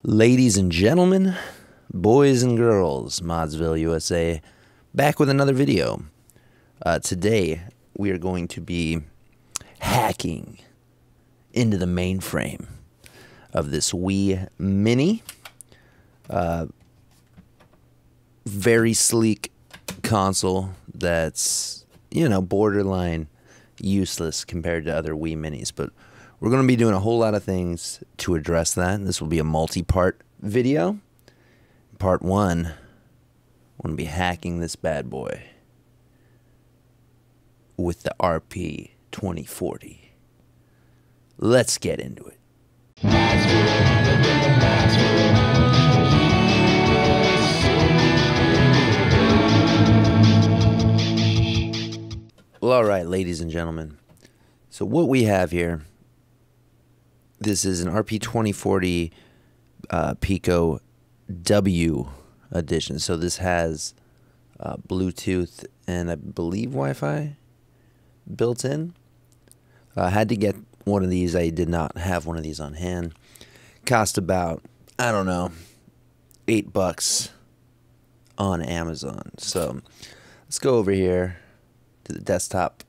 Ladies and gentlemen, boys and girls, ModzvilleUSA, back with another video. Today, we are going to be hacking into the mainframe of this Wii Mini. Very sleek console that's, borderline useless compared to other Wii Minis, but we're going to be doing a whole lot of things to address that. This will be a multi-part video. Part 1, I'm going to be hacking this bad boy with the Rp2040. Let's get into it. Well, all right, ladies and gentlemen. So what we have here, this is an Rp2040 Pico W edition. So this has Bluetooth and I believe Wi-Fi built in. I had to get one of these. I did not have one of these on hand. Cost about, I don't know, $8 on Amazon. So let's go over here to the desktop.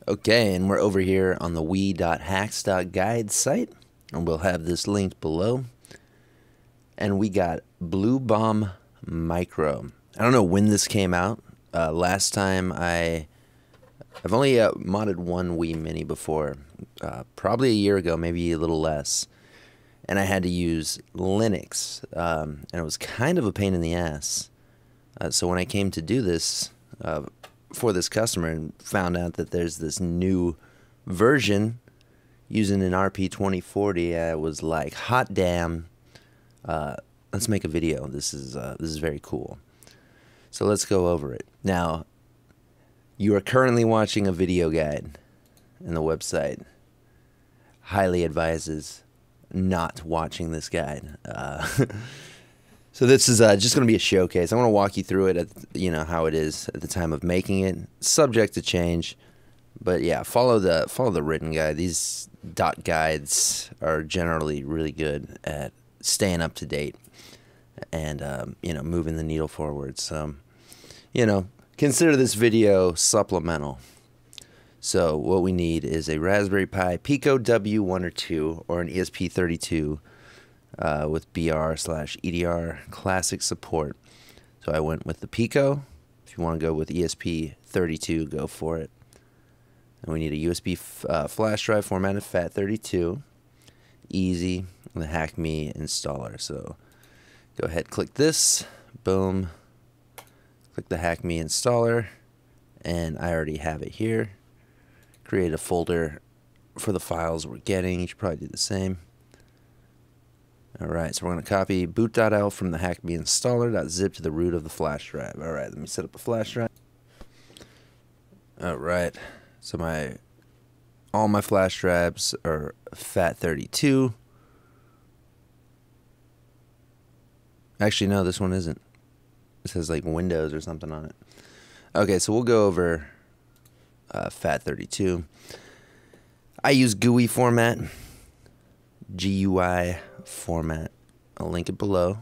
Okay, and we're over here on the we.hacks.guide site, and we'll have this linked below. And we got Bluebomb Micro. I don't know when this came out. Last time I've only modded one Wii Mini before, probably a year ago, maybe a little less. And I had to use Linux, and it was kind of a pain in the ass. So when I came to do this for this customer and found out that there's this new version using an Rp2040, I was like, hot damn, let's make a video. This is very cool. So let's go over it. Now, you are currently watching a video guide, and the website highly advises not watching this guide. So this is just going to be a showcase. I want to walk you through it, at, how it is at the time of making it, subject to change. But yeah, follow the written guide. These dot guides are generally really good at staying up to date and moving the needle forward. So, consider this video supplemental. So what we need is a Raspberry Pi Pico W1 or 2 or an ESP32 with BR/EDR classic support. So I went with the Pico. If you want to go with ESP32, go for it. And we need a USB flash drive formatted FAT32. Easy. The HackMe installer. So go ahead, click this. Boom. Click the HackMe installer. And I already have it here. Create a folder for the files we're getting. You should probably do the same. Alright, so we're going to copy boot.l from the HackMe installer.zip to the root of the flash drive. Alright, let me set up a flash drive. Alright, so all my flash drives are FAT32. Actually, no, this one isn't. It says like Windows or something on it. Okay, so we'll go over FAT32. I use GUI format. GUI format. I'll link it below.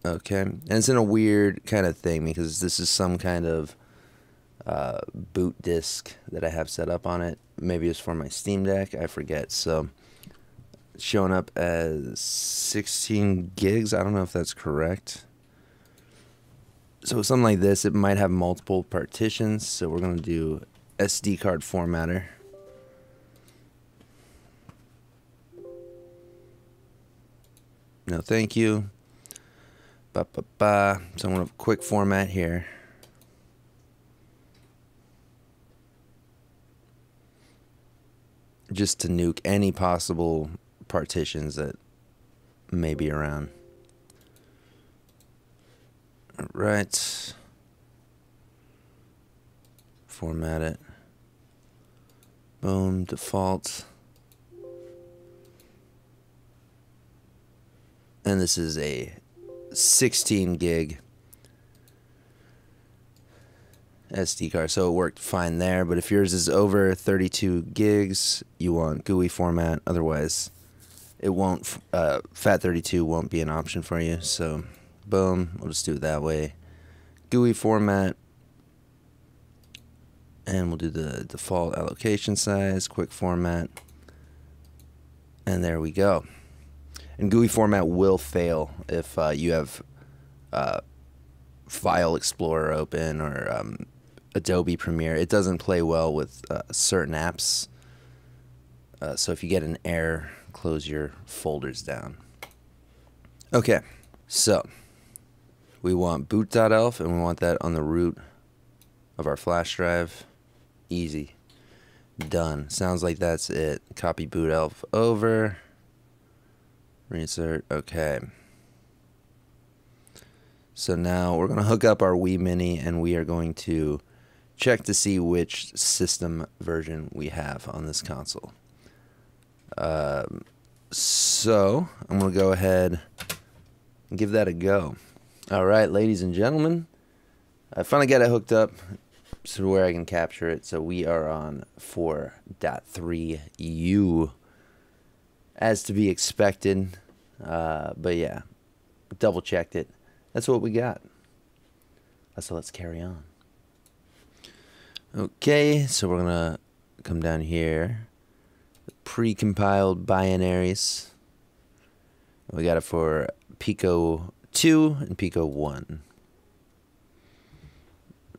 Okay, and it's in a weird kind of thing because this is some kind of boot disk that I have set up on it. Maybe it's for my Steam Deck, I forget. So it's showing up as 16 gigs. I don't know if that's correct. So something like this, it might have multiple partitions. So we're going to do SD card formatter. No, thank you. So I'm going to quick format here. Just to nuke any possible partitions that may be around. Alright. Format it. Boom, default. And this is a 16 gig SD card, so it worked fine there. But if yours is over 32 gigs, you want GUI format. Otherwise, it won't. FAT32 won't be an option for you. So, boom, we'll just do it that way. GUI format, and we'll do the default allocation size, quick format, and there we go. And GUI format will fail if you have File Explorer open or Adobe Premiere. It doesn't play well with certain apps. So if you get an error, close your folders down. Okay, so we want boot.elf, and we want that on the root of our flash drive. Easy. Done. Sounds like that's it. Copy boot elf over. Reinsert. Okay. So now we're going to hook up our Wii Mini, and we are going to check to see which system version we have on this console. So I'm going to go ahead and give that a go. All right, ladies and gentlemen, I finally got it hooked up to where I can capture it. So we are on 4.3U, as to be expected. But yeah, double checked it. That's what we got. So let's carry on. Okay, so we're gonna come down here. Pre-compiled binaries. We got it for Pico 2 and Pico 1.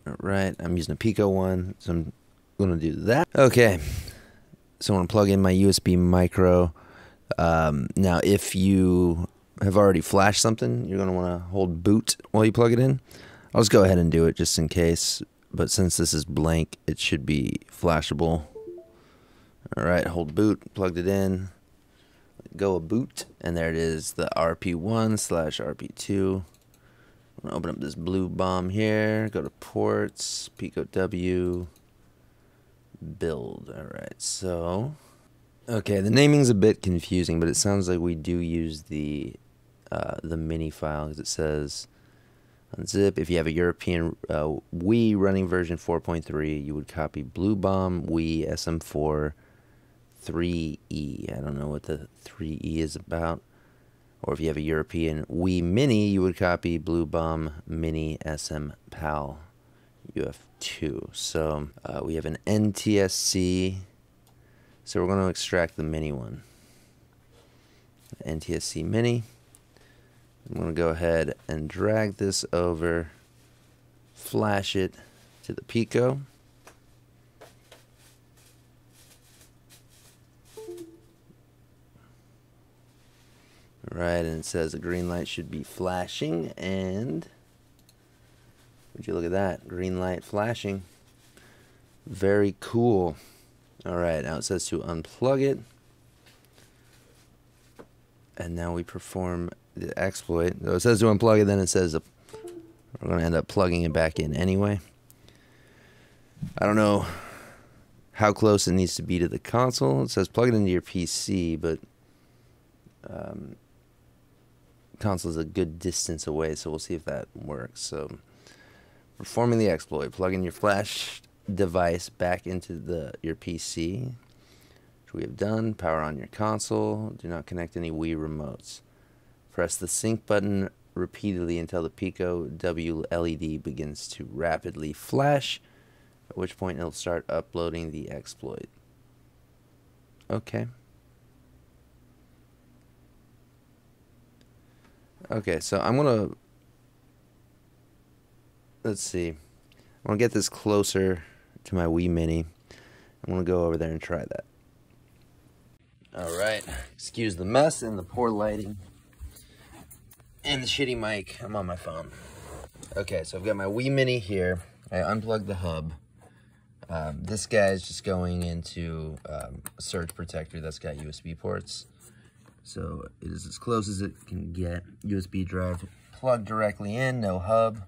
Alright, I'm using a Pico 1, so I'm gonna do that. Okay, so I'm gonna plug in my USB micro. Now, if you have already flashed something, you're going to want to hold boot while you plug it in. I'll just go ahead and do it just in case, but since this is blank, it should be flashable. Alright, hold boot, plugged it in, go a boot, and there it is, the RP1/RP2. I'm going to open up this Bluebomb here, go to ports, Pico W, build. Alright, so okay, the naming's a bit confusing, but it sounds like we do use the mini file, because it says unzip. If you have a European Wii running version 4.3, you would copy Bluebomb Wii SM4 3E. I don't know what the 3E is about. Or if you have a European Wii Mini, you would copy Bluebomb Mini SM PAL UF2. So we have an NTSC. So we're going to extract the mini one. NTSC mini. I'm going to go ahead and drag this over, flash it to the Pico. Alright, and it says a green light should be flashing, and would you look at that, green light flashing. Very cool. Alright, now it says to unplug it. And now we perform the exploit. So it says to unplug it, then it says we're going to end up plugging it back in anyway. I don't know how close it needs to be to the console. It says plug it into your PC, but console is a good distance away, so we'll see if that works. So performing the exploit, plug in your flash device back into your PC, which we have done. Power on your console. Do not connect any Wii remotes. Press the sync button repeatedly until the Pico W LED begins to rapidly flash, at which point it'll start uploading the exploit. Okay. Okay, so I'm gonna, let's see, I'm gonna get this closer to my Wii Mini. I'm gonna go over there and try that. Alright, excuse the mess and the poor lighting and the shitty mic. I'm on my phone. Okay, so I've got my Wii Mini here. I unplugged the hub. This guy is just going into a surge protector that's got USB ports. So it is as close as it can get. USB drive plugged directly in, no hub.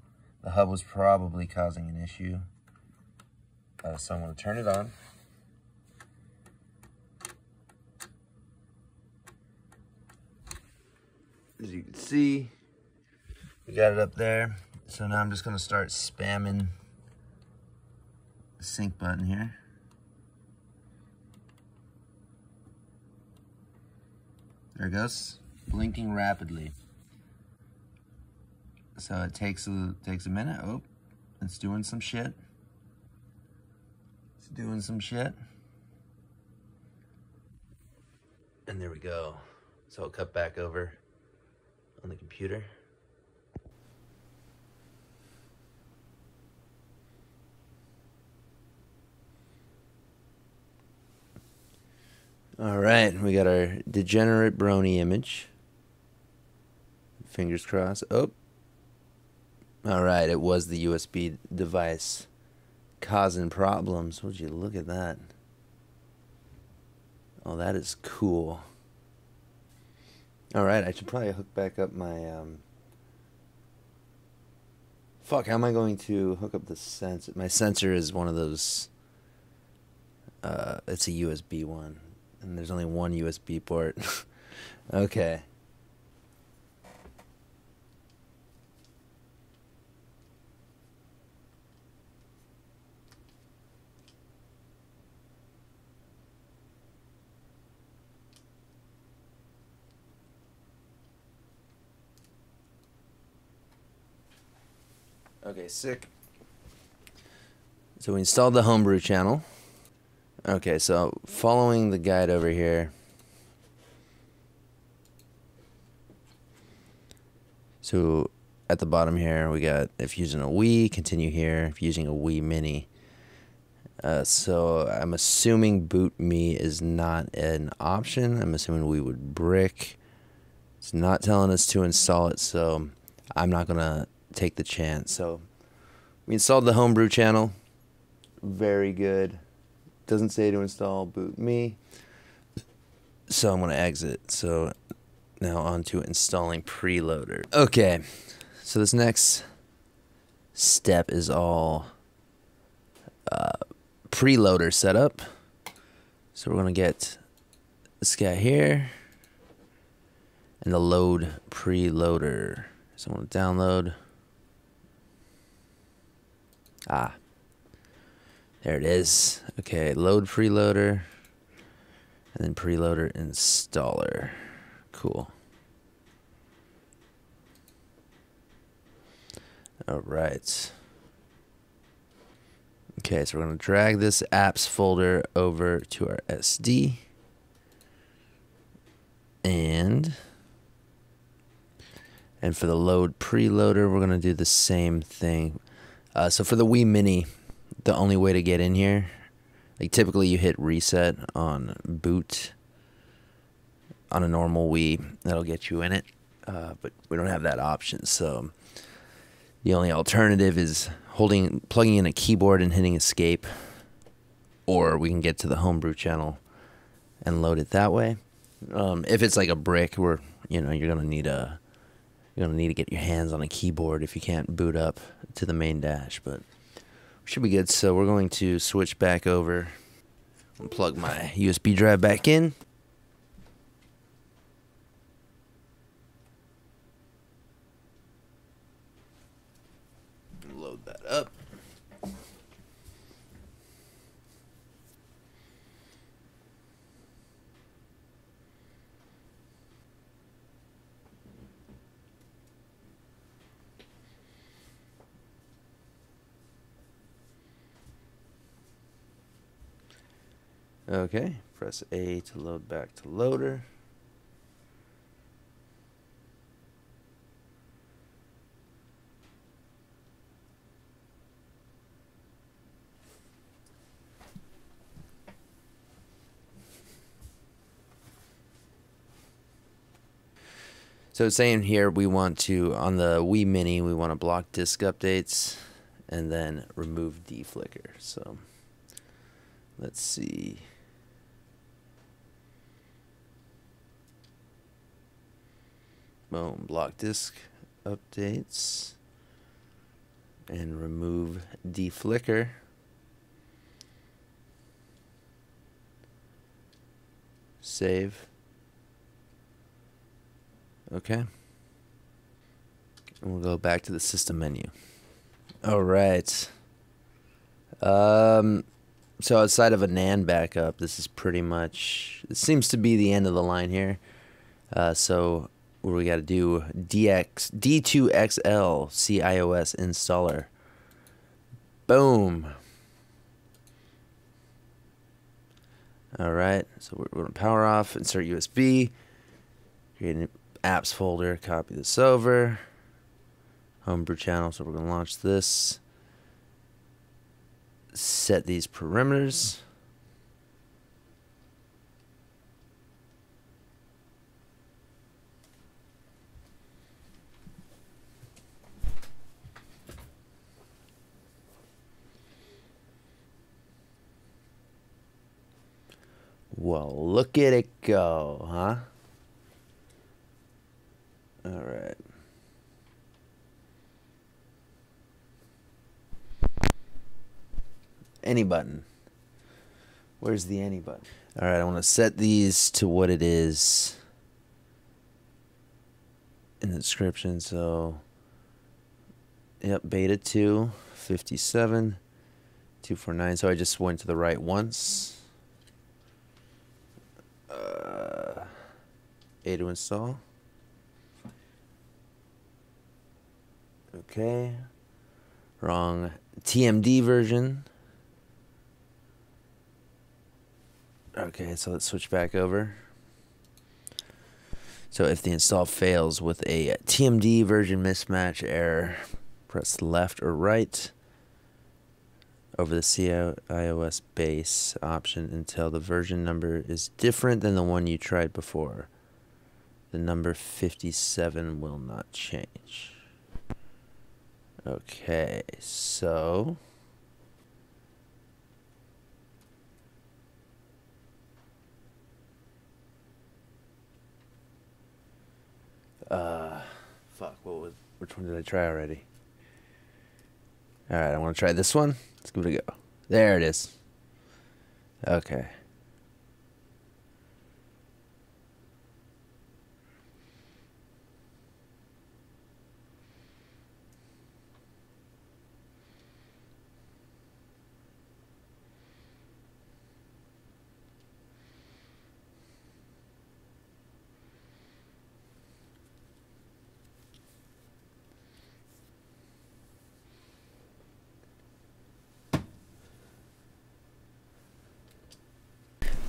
The hub was probably causing an issue. So I'm going to turn it on. As you can see, we got it up there. So now I'm just going to start spamming sync button here. There it goes, blinking rapidly. So it takes a minute. Oh, it's doing some shit. It's doing some shit. And there we go. So I'll cut back over on the computer. All right, we got our degenerate brony image. Fingers crossed. Oh. All right, it was the USB device causing problems. Would you look at that? Oh, that is cool. All right, I should probably hook back up my fuck, how am I going to hook up the sensor? My sensor is one of those it's a USB one, and there's only one USB port. Okay. Okay, sick. So we installed the Homebrew channel. Okay, so following the guide over here. So at the bottom here, we got if using a Wii, continue here. If using a Wii Mini. So I'm assuming boot me is not an option. I'm assuming we would brick. It's not telling us to install it, so I'm not gonna take the chance. So we installed the Homebrew channel. Very good. Doesn't say to install boot me. So I'm gonna exit. So now on to installing Priiloader. Okay, so this next step is all Priiloader setup. So we're gonna get this guy here and the load Priiloader. So I'm gonna download. Ah, there it is. Okay, load Priiloader and then Priiloader installer. Cool. All right. Okay, so we're going to drag this apps folder over to our SD. And for the load Priiloader, we're going to do the same thing. So for the Wii Mini, the only way to get in here, like typically you hit reset on boot on a normal Wii, that'll get you in it. But we don't have that option, so the only alternative is plugging in a keyboard and hitting escape, or we can get to the Homebrew channel and load it that way. If it's like a brick, where you're gonna need to get your hands on a keyboard if you can't boot up to the main dash, but we should be good. So we're going to switch back over and plug my USB drive back in. Load that up. Okay, press A to load back to loader. So it's saying here we want to, on the Wii Mini, we want to block disk updates and then remove deflicker. So let's see. Boom, block disk updates and remove deflicker. Save. Okay. And we'll go back to the system menu. All right. So outside of a NAND backup, this is pretty much, it seems to be the end of the line here. So what we got to do, D2XL cIOS installer. Boom. All right, so we're going to power off, insert USB, create an apps folder, copy this over, Homebrew channel, so we're going to launch this, set these parameters. Well, look at it go, huh? All right. Any button. Where's the any button? All right, I want to set these to what it is in the description. So, yep, beta 2, 57, 249. So I just went to the right once. A to install. Okay. Wrong TMD version. Okay, so let's switch back over. So if the install fails with a TMD version mismatch error, press left or right over the cIOS base option until the version number is different than the one you tried before. The number 57 will not change. Okay, so fuck, which one did I try already? Alright, I want to try this one. Let's give it a go. There it is. Okay.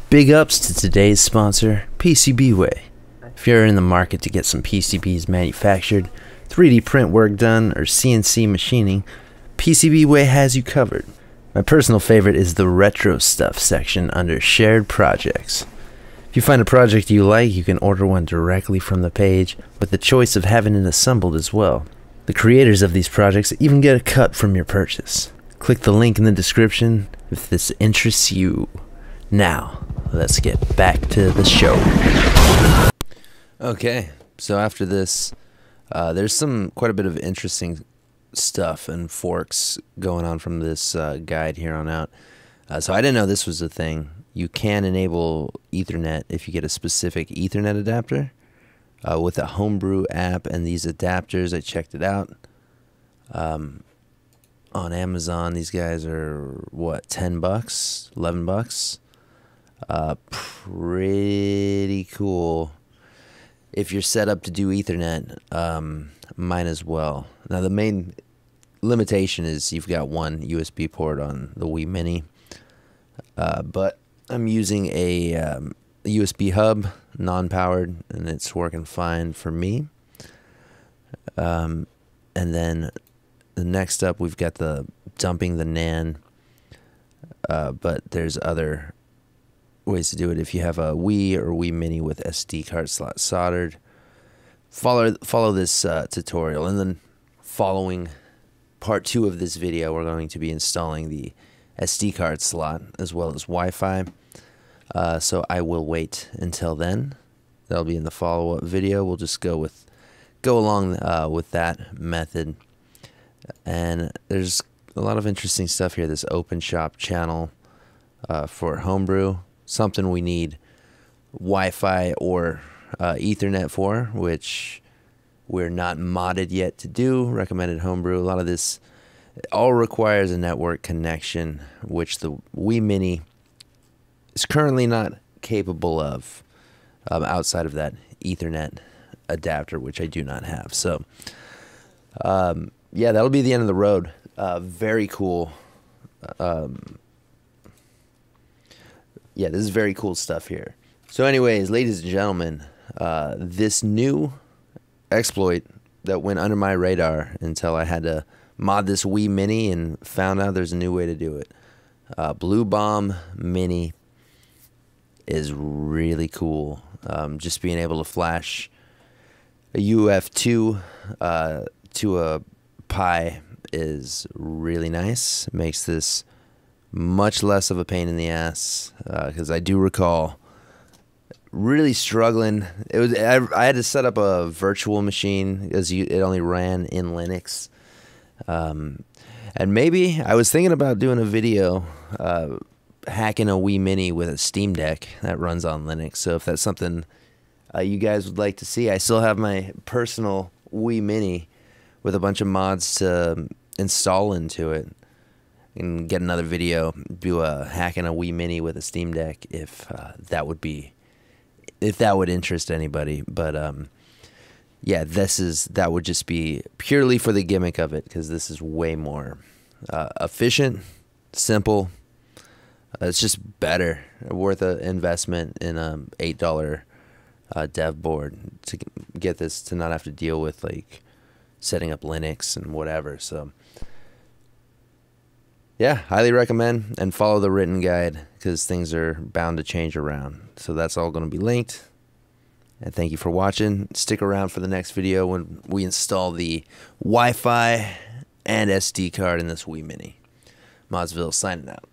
Big ups to today's sponsor, PCBWAY. If you're in the market to get some PCBs manufactured, 3D print work done, or CNC machining, PCBWAY has you covered. My personal favorite is the retro stuff section under shared projects. If you find a project you like, you can order one directly from the page with the choice of having it assembled as well. The creators of these projects even get a cut from your purchase. Click the link in the description if this interests you. Now, let's get back to the show. Okay, so after this, there's quite a bit of interesting stuff and forks going on from this guide here on out. So I didn't know this was a thing. You can enable Ethernet if you get a specific Ethernet adapter with a Homebrew app and these adapters. I checked it out on Amazon. These guys are what, $10, $11? Pretty cool. If you're set up to do Ethernet, might as well. Now the main limitation is you've got one USB port on the Wii Mini, but I'm using a USB hub, non-powered, and it's working fine for me. And then the next up, we've got the dumping the NAND, but there's other ways to do it. If you have a Wii or Wii Mini with SD card slot soldered, follow this tutorial, and then following part 2 of this video, we're going to be installing the SD card slot as well as Wi-Fi. So I will wait until then. That'll be in the follow-up video. We'll just go along with that method. And there's a lot of interesting stuff here. This open shop channel for Homebrew, something we need Wi-Fi or Ethernet for, which we're not modded yet to do. Recommended Homebrew. A lot of this It all requires a network connection, which the Wii Mini is currently not capable of, outside of that Ethernet adapter, which I do not have. So, yeah, that'll be the end of the road. Very cool. Yeah, this is very cool stuff here. So anyways, ladies and gentlemen, this new exploit that went under my radar until I had to mod this Wii Mini and found out there's a new way to do it. Bluebomb Mini is really cool. Just being able to flash a UF2 to a Pi is really nice. It makes this much less of a pain in the ass, because I do recall really struggling. I had to set up a virtual machine because it only ran in Linux, and maybe I was thinking about doing a video hacking a Wii Mini with a Steam Deck that runs on Linux. So if that's something you guys would like to see, I still have my personal Wii Mini with a bunch of mods to install into it, and get another video, do a hacking a Wii Mini with a Steam Deck if that would interest anybody. But yeah, that would just be purely for the gimmick of it, because this is way more efficient, simple. It's just better, worth an investment in a $8 dev board to get this, to not have to deal with like setting up Linux and whatever. So yeah, highly recommend, and follow the written guide because things are bound to change around. So that's all going to be linked. And thank you for watching. Stick around for the next video when we install the Wi-Fi and SD card in this Wii Mini. Modzville signing out.